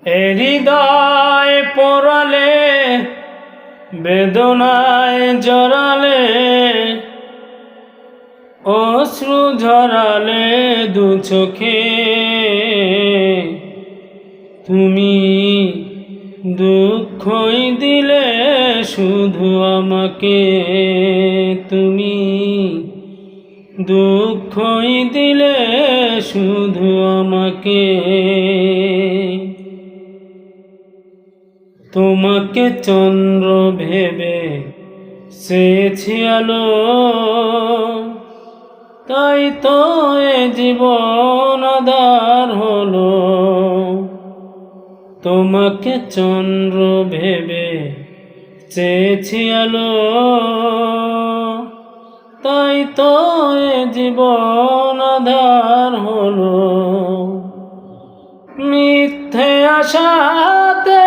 হৃদয় পোড়ালে, বেদনায় জড়ালে, অশ্রু ঝরালে দু চোখে, তুমি দুঃখই দিলে শুধু আমাকে, তুমি দুঃখই দিলে শুধু আমাকে। তোমাকে চন্দ্র ভেবে চেয়েছি আলো, তাই তো এ জীবন আঁধার হলো। তোমাকে চন্দ্র ভেবে চেয়েছি আলো, তাই তো এ জীবন আঁধার হলো। মিথ্যে আশাতে,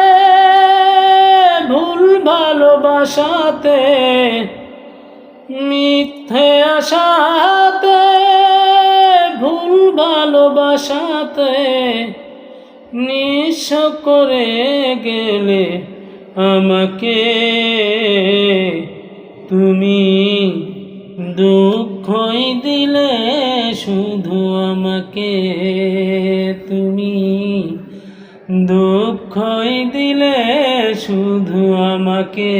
ভুল ভালোবাসাতে, মিথ্যে আশাতে, ভুল ভালোবাসাতে নিঃস্ব করে গেলে আমাকে, তুমি দুঃখই দিলে শুধু আমাকে, তুমি দুঃখই দিলে শুধু আমাকে।